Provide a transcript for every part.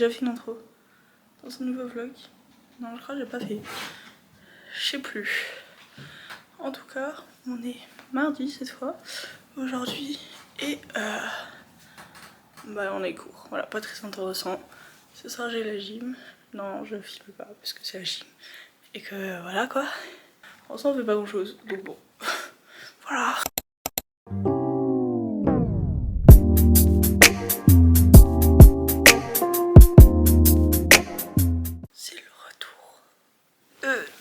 déjà fait une intro dans ce nouveau vlog. Non, je crois que j'ai pas fait. Je sais plus. En tout cas, on est mardi cette fois, aujourd'hui, et bah on est court. Voilà, pas très intéressant. Ce soir j'ai la gym. Non, je filme pas parce que c'est la gym. Et que voilà quoi. En soi on fait pas grand chose, donc bon. Voilà. C'est le retour.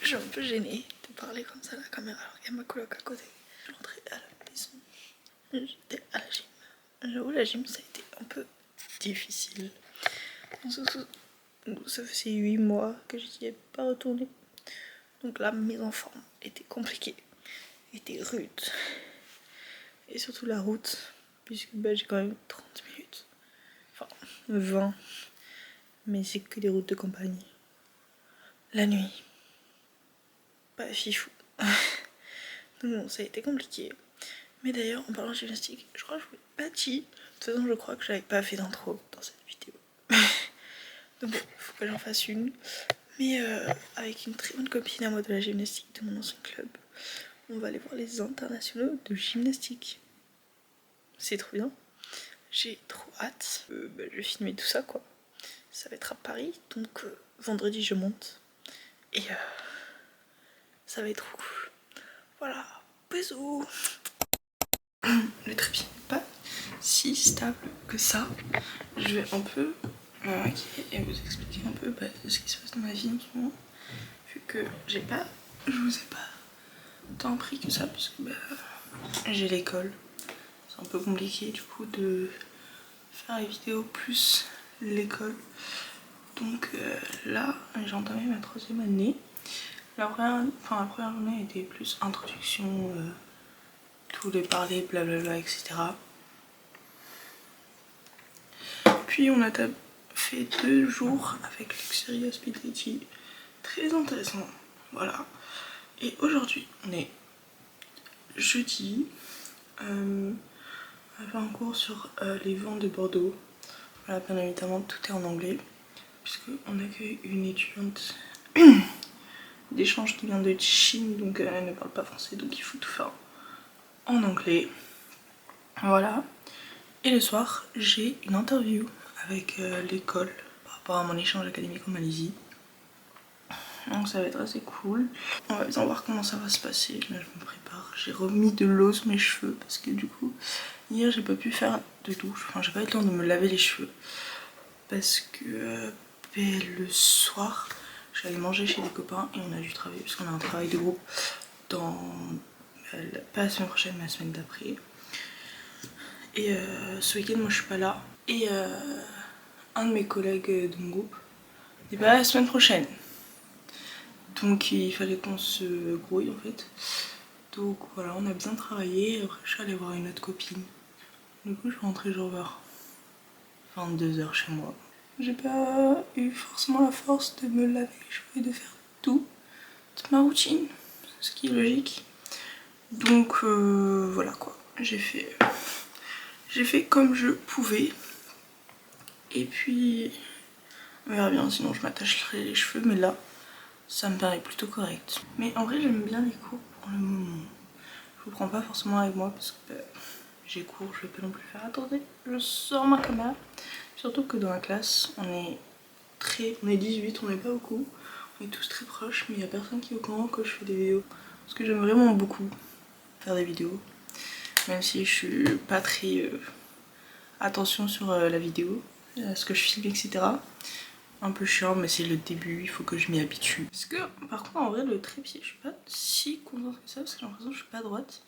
Je suis un peu gênée de parler comme ça à la caméra alors qu'il y a ma coloc à côté. Je suis rentrée à la maison. J'étais à la gym. J'avoue, la gym ça a été un peu difficile. Ça faisait 8 mois que je n'y ai pas retourné. Donc là, mes enfants étaient compliqués, étaient rudes. Et surtout la route, puisque bah, j'ai quand même 30 minutes. Enfin, 20. Mais c'est que des routes de campagne. La nuit. Pas fifou. Donc bon, ça a été compliqué. Mais d'ailleurs, en parlant de gymnastique, je crois que je vous l'ai pas dit. De toute façon, je crois que j'avais pas fait d'intro dans cette vidéo. Donc bon, faut que j'en fasse une. Mais avec une très bonne copine à moi de la gymnastique de mon ancien club, on va aller voir les internationaux de gymnastique. C'est trop bien. J'ai trop hâte. Bah, je vais filmer tout ça quoi. Ça va être à Paris, donc vendredi je monte. Et ça va être trop cool. Voilà, bisous. Le trépied n'est pas si stable que ça. Je vais un peu me maquiller et vous expliquer un peu ce qui se passe dans ma vie en ce moment. Vu que je vous ai pas tant pris que ça, parce que j'ai l'école. C'est un peu compliqué du coup de faire les vidéos plus l'école. Donc là, j'ai entamé ma 3e année. La première journée était plus introduction, tous les parler, blablabla, etc. Puis on a fait 2 jours avec Luxury Hospitality. Très intéressant, voilà. Et aujourd'hui, on est jeudi. On a fait un cours sur les vents de Bordeaux. Voilà, bien évidemment, tout est en anglais. Puisqu'on accueille une étudiante d'échange qui vient de Chine, donc elle ne parle pas français, donc il faut tout faire en anglais. Voilà. Et le soir, j'ai une interview avec l'école par rapport à mon échange académique en Malaisie. Donc ça va être assez cool. On va bien voir comment ça va se passer. Là je me prépare. J'ai remis de l'eau sur mes cheveux parce que du coup hier j'ai pas pu faire de douche. Enfin j'ai pas eu le temps de me laver les cheveux. Parce que le soir j'allais manger chez des copains et on a dû travailler parce qu'on a un travail de groupe dans pas la semaine prochaine mais la semaine d'après. Et ce week-end moi je suis pas là. Et un de mes collègues de mon groupe n'est pas là la semaine prochaine. Donc il fallait qu'on se grouille en fait. Donc voilà, on a bien travaillé. Après je suis allée voir une autre copine. Du coup je suis rentrée genre vers 22 h chez moi. J'ai pas eu forcément la force de me laver les cheveux et de faire toute ma routine, ce qui est logique. Donc voilà quoi, j'ai fait comme je pouvais. Et puis on verra bien, sinon je m'attacherai les cheveux, mais là ça me paraît plutôt correct. Mais en vrai j'aime bien les cours pour le moment. Je vous prends pas forcément avec moi parce que j'ai cours, je vais pas non plus faire. Attendez, je sors ma caméra. Surtout que dans la classe, on est 18, on n'est pas beaucoup. On est tous très proches, mais il n'y a personne qui est au courant que je fais des vidéos. Parce que j'aime vraiment beaucoup faire des vidéos. Même si je suis pas très attention sur la vidéo, à ce que je filme, etc. Un peu chiant, mais c'est le début, il faut que je m'y habitue. Parce que par contre en vrai le trépied, je suis pas si contente que ça parce que j'ai l'impression que je suis pas droite.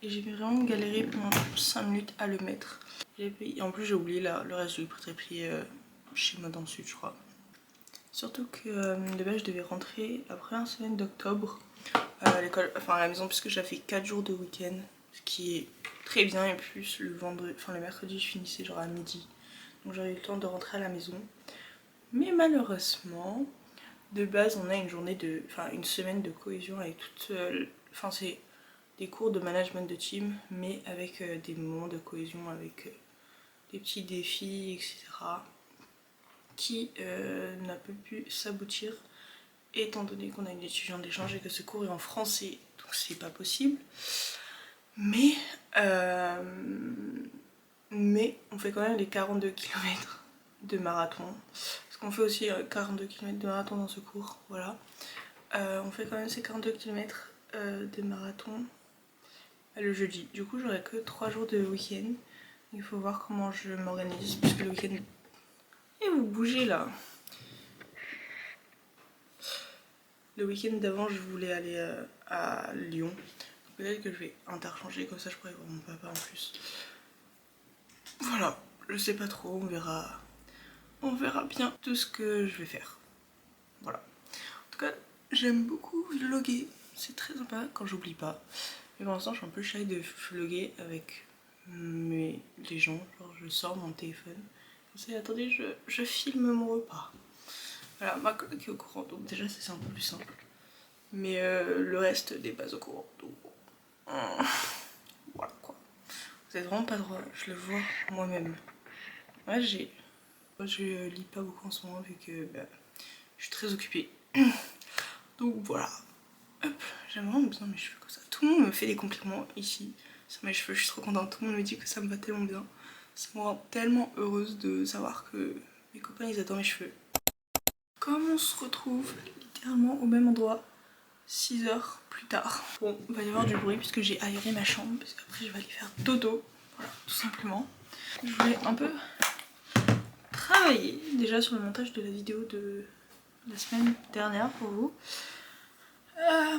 Et j'ai vraiment galéré pendant 5 minutes à le mettre. Et en plus j'ai oublié le reste du trépied chez moi dans le sud je crois. Surtout que de base je devais rentrer la première semaine d'octobre à l'école, enfin à la maison, puisque j'ai fait 4 jours de week-end. Ce qui est très bien, et plus le mercredi je finissais genre à midi. Donc j'avais eu le temps de rentrer à la maison. Mais malheureusement, de base on a une semaine de cohésion avec c'est des cours de management de team, mais avec des moments de cohésion, avec des petits défis, etc. qui n'a pas pu s'aboutir étant donné qu'on a une étudiante d'échange et que ce cours est en français, donc c'est pas possible. Mais on fait quand même les 42 km de marathon, parce qu'on fait aussi 42 km de marathon dans ce cours, voilà. On fait quand même ces 42 km de marathon le jeudi. Du coup j'aurai que 3 jours de week-end. Il faut voir comment je m'organise, puisque le week-end... Et vous bougez là. Le week-end d'avant je voulais aller à Lyon. Peut-être que je vais interchanger, comme ça je pourrais voir mon papa en plus. Voilà, je sais pas trop, on verra. On verra bien tout ce que je vais faire. Voilà. En tout cas, j'aime beaucoup vlogger. C'est très sympa quand j'oublie pas. Mais pour l'instant, je suis un peu shy de vlogger avec les gens. Genre, je sors mon téléphone. Je sais, attendez, je filme mon repas. Voilà, ma coloc est au courant, donc déjà, c'est un peu plus simple. Mais le reste n'est pas au courant. Donc, voilà quoi. Vous êtes vraiment pas droit, je le vois moi-même. Ouais, je lis pas beaucoup en ce moment vu que je suis très occupée. Donc voilà. Hop, j'aime vraiment bien mes cheveux comme ça. Tout le monde me fait des compliments ici sur mes cheveux, je suis trop contente. Tout le monde me dit que ça me va tellement bien. Ça me rend tellement heureuse de savoir que mes copains ils adorent mes cheveux. Comme on se retrouve littéralement au même endroit 6 heures plus tard. Bon, il va y avoir du bruit puisque j'ai aéré ma chambre, parce qu'après je vais aller faire dodo. Voilà, tout simplement. Je voulais un peu travailler déjà sur le montage de la vidéo de la semaine dernière pour vous.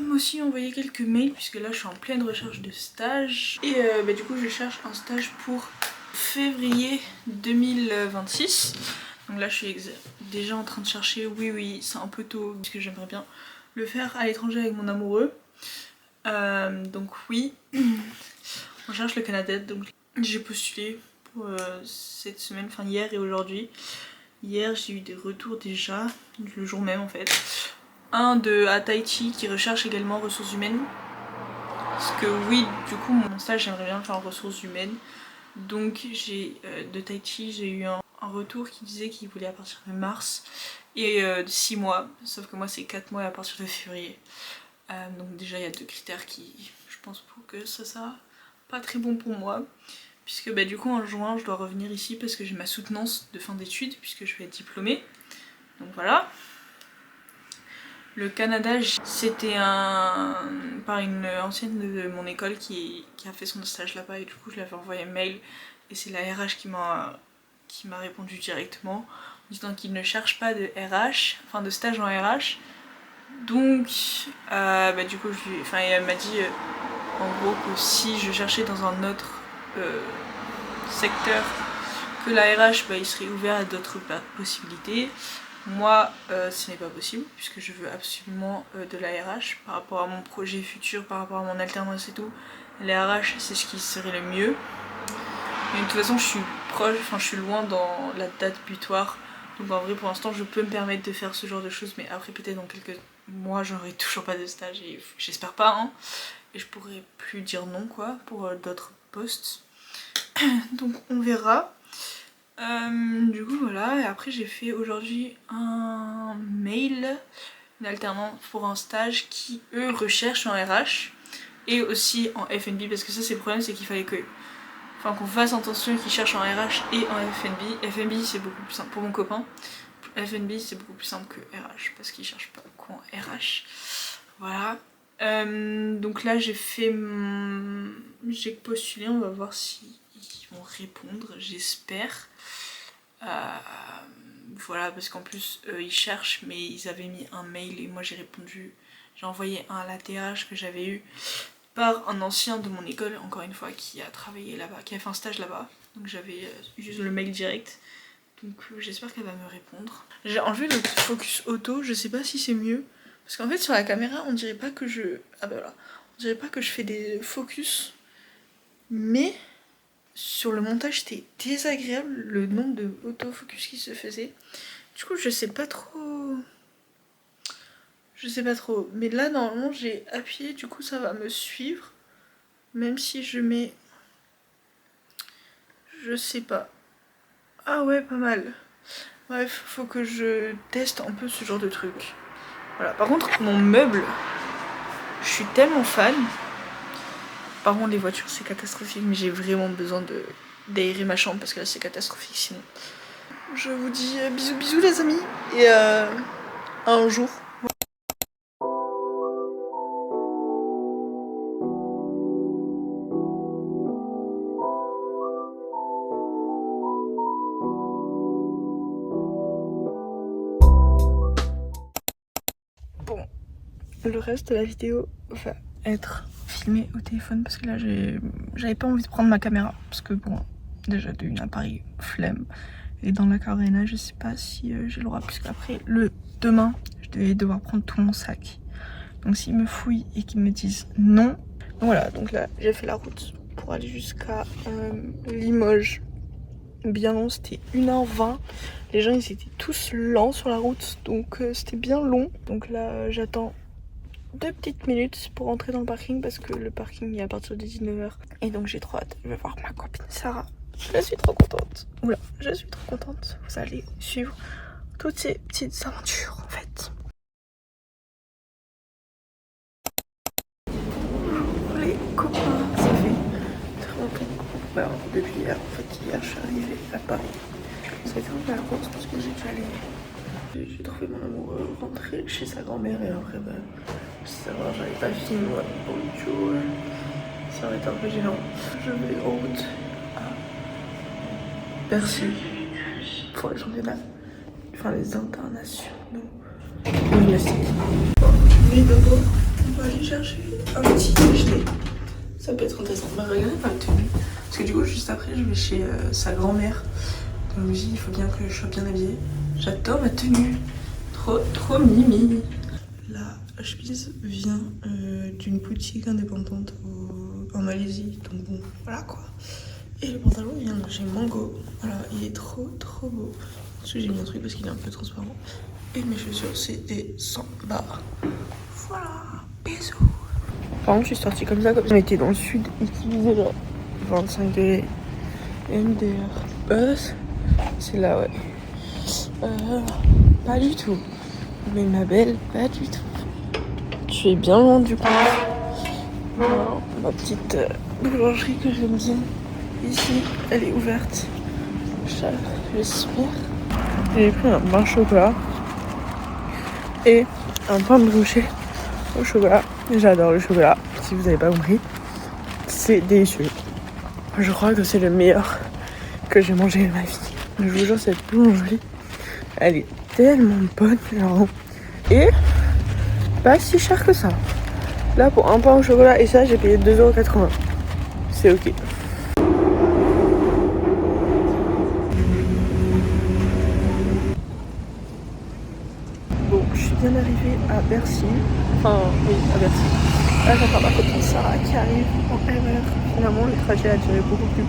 Moi aussi envoyer quelques mails puisque là je suis en pleine recherche de stage. Et du coup je cherche un stage pour février 2026. Donc là je suis déjà en train de chercher, oui c'est un peu tôt parce que j'aimerais bien le faire à l'étranger avec mon amoureux. Donc oui, on cherche le Canada, donc j'ai postulé pour cette semaine, enfin hier et aujourd'hui. Hier j'ai eu des retours déjà, le jour même en fait. Un à Tahiti qui recherche également ressources humaines. Parce que oui, du coup mon stage j'aimerais bien le faire en ressources humaines. Donc de Tahiti j'ai eu un retour qui disait qu'il voulait à partir de mars et 6 mois. Sauf que moi c'est 4 mois à partir de février. Donc déjà il y a 2 critères qui je pense pour que ça sera pas très bon pour moi. Puisque du coup en juin je dois revenir ici parce que j'ai ma soutenance de fin d'études puisque je vais être diplômée. Donc voilà. Le Canada, c'était par une ancienne de mon école qui a fait son stage là-bas et du coup je l'avais envoyé un mail et c'est la RH qui m'a répondu directement en disant qu'il ne cherche pas de RH, enfin de stage en RH. Donc du coup elle m'a dit en gros que si je cherchais dans un autre secteur que la RH, il serait ouvert à d'autres possibilités. Moi, ce n'est pas possible puisque je veux absolument de la RH par rapport à mon projet futur, par rapport à mon alternance et tout. La RH, c'est ce qui serait le mieux. Mais de toute façon, je suis proche, je suis loin dans la date butoir. Donc en vrai, pour l'instant, je peux me permettre de faire ce genre de choses. Mais après, peut-être dans quelques mois, j'aurai toujours pas de stage et j'espère pas. Hein. Et je pourrais plus dire non quoi pour d'autres postes. Donc on verra. Du coup voilà, et après j'ai fait aujourd'hui un mail, une alternance pour un stage qui eux recherchent en RH et aussi en FNB parce que ça c'est le problème, c'est qu'il fallait qu'on fasse attention qu'ils cherchent en RH et en FNB. FNB c'est beaucoup plus simple pour mon copain, FNB c'est beaucoup plus simple que RH parce qu'ils cherchent pas qu'en RH. Voilà. Donc là j'ai postulé, on va voir si ils vont répondre, j'espère. Voilà, parce qu'en plus ils cherchent, mais ils avaient mis un mail et moi j'ai répondu, j'ai envoyé un à la TH que j'avais eu par un ancien de mon école, encore une fois, qui a travaillé là-bas, qui a fait un stage là-bas. Donc j'avais juste le mail direct. Donc j'espère qu'elle va me répondre. J'ai enlevé le focus auto, je sais pas si c'est mieux. Parce qu'en fait sur la caméra on dirait pas que je... Ah bah voilà. On dirait pas que je fais des focus. Mais sur le montage c'était désagréable le nombre de autofocus qui se faisait. Du coup je sais pas trop... Je sais pas trop. Mais là normalement j'ai appuyé, du coup ça va me suivre. Même si je mets... Je sais pas. Ah ouais, pas mal. Bref, faut que je teste un peu ce genre de truc. Voilà, par contre, mon meuble, je suis tellement fan. Par contre, les voitures, c'est catastrophique, mais j'ai vraiment besoin d'aérer ma chambre parce que là, c'est catastrophique sinon. Je vous dis bisous bisous les amis, et à un jour. Bon, le reste de la vidéo va être filmé au téléphone parce que là j'avais pas envie de prendre ma caméra parce que bon, déjà de une appareil flemme, et dans la carène je sais pas si j'ai le droit, puisque après demain je vais devoir prendre tout mon sac, donc s'ils me fouillent et qu'ils me disent non, donc voilà. Donc là j'ai fait la route pour aller jusqu'à Limoges, bien long, c'était 1h20. Les gens ils étaient tous lents sur la route, donc c'était bien long. Donc là j'attends 2 petites minutes pour entrer dans le parking parce que le parking est à partir de 19h. Et donc j'ai trop hâte, je vais voir ma copine Sarah. Je suis trop contente. Oula, je suis trop contente. Vous allez suivre toutes ces petites aventures en fait. Les copains, ça fait très longtemps. Bah, depuis hier, en fait, hier je suis arrivée à Paris. Ça a été un peu la course parce que j'ai dû aller. J'ai trouvé mon amoureux rentrer chez sa grand-mère et après, bah, ça va, j'avais pas fini moi. Donc, du coup, ça va être un peu gênant. Je vais en route à Bercy pour les championnats, enfin les internationaux gymnastiques. Bon, je vais d'abord, on va aller chercher un petit déjeuner. Ça peut être intéressant. Bah, regardez ma tenue. Parce que du coup, juste après, je vais chez sa grand-mère. Donc, je me dis, il faut bien que je sois bien habillée. J'adore ma tenue. Trop mimi. La chemise vient d'une boutique indépendante en Malaisie. Donc bon, voilà quoi. Et le pantalon vient de chez Mango. Voilà, il est trop beau. Parce que j'ai mis un truc parce qu'il est un peu transparent. Et mes chaussures, c'est des Samba. Voilà, bisous. Par contre, je suis sortie comme ça, comme on était dans le sud, il faisait genre 25 degrés. MDR. C'est là, ouais. Pas du tout. Mais ma belle, pas du tout. Tu es bien loin du coup. Voilà, ma petite boulangerie que j'aime bien. Ici, elle est ouverte. J'espère. J'ai pris un pain au chocolat et un pain brioché au chocolat. J'adore le chocolat, si vous n'avez pas compris. C'est délicieux. Je crois que c'est le meilleur que j'ai mangé de ma vie. Je vous jure, cette boulangerie, elle est tellement bonne, genre. Et pas si cher que ça. Là, pour un pain au chocolat et ça, j'ai payé 2,80 €. C'est ok. Bon, je suis bien arrivée à Bercy. Enfin, oui, à Bercy. Là, j'entends ma copine Sarah qui arrive en RER. Finalement, le trajet a duré beaucoup plus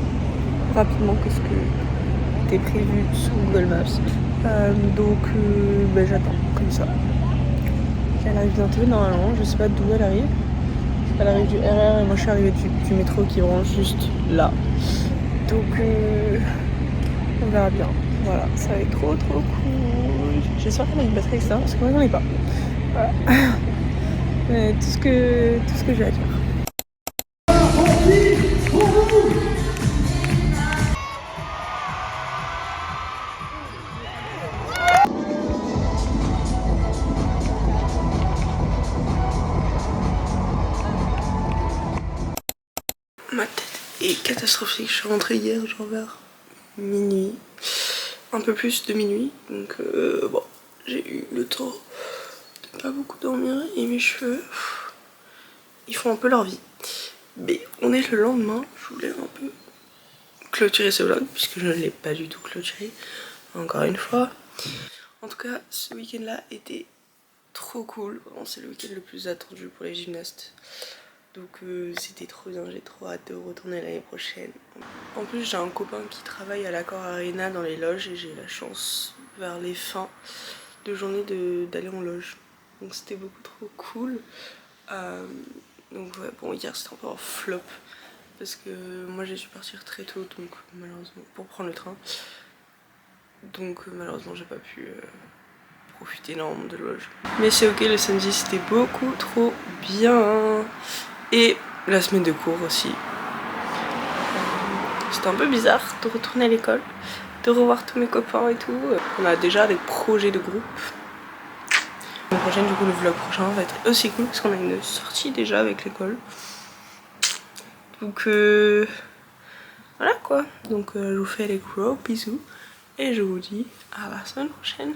rapidement que ce que était prévu sur Google Maps. Donc, j'attends comme ça. Elle arrive bientôt, normalement. Je sais pas d'où elle arrive. Elle arrive du RER et moi, je suis arrivée du métro qui branche juste là. Donc, on verra bien. Voilà, ça va être trop cool. J'espère qu'elle a une batterie externe parce que moi, j'en ai pas. Voilà. Tout ce que j'ai à dire. Ma tête est catastrophique. Je suis rentrée hier, genre vers minuit. Un peu plus de minuit. Donc, bon, j'ai eu le temps de pas beaucoup dormir. Et mes cheveux, ils font un peu leur vie. Mais on est le lendemain. Je voulais un peu clôturer ce vlog puisque je ne l'ai pas du tout clôturé. Encore une fois. En tout cas, ce week-end là était trop cool. C'est le week-end le plus attendu pour les gymnastes. Donc c'était trop bien, j'ai trop hâte de retourner l'année prochaine. En plus, j'ai un copain qui travaille à l'Accor Arena dans les loges et j'ai la chance vers les fins de journée d'aller en loge. Donc c'était beaucoup trop cool. Donc ouais, bon, hier c'était un peu un flop parce que moi j'ai dû partir très tôt, donc malheureusement, pour prendre le train. Donc malheureusement j'ai pas pu profiter énormément de loge. Mais c'est ok, le samedi c'était beaucoup trop bien. Et la semaine de cours aussi. C'était un peu bizarre de retourner à l'école, de revoir tous mes copains et tout. On a déjà des projets de groupe. La prochaine, du coup, le vlog prochain va être aussi cool parce qu'on a une sortie déjà avec l'école. Donc voilà quoi. Donc je vous fais des gros bisous et je vous dis à la semaine prochaine.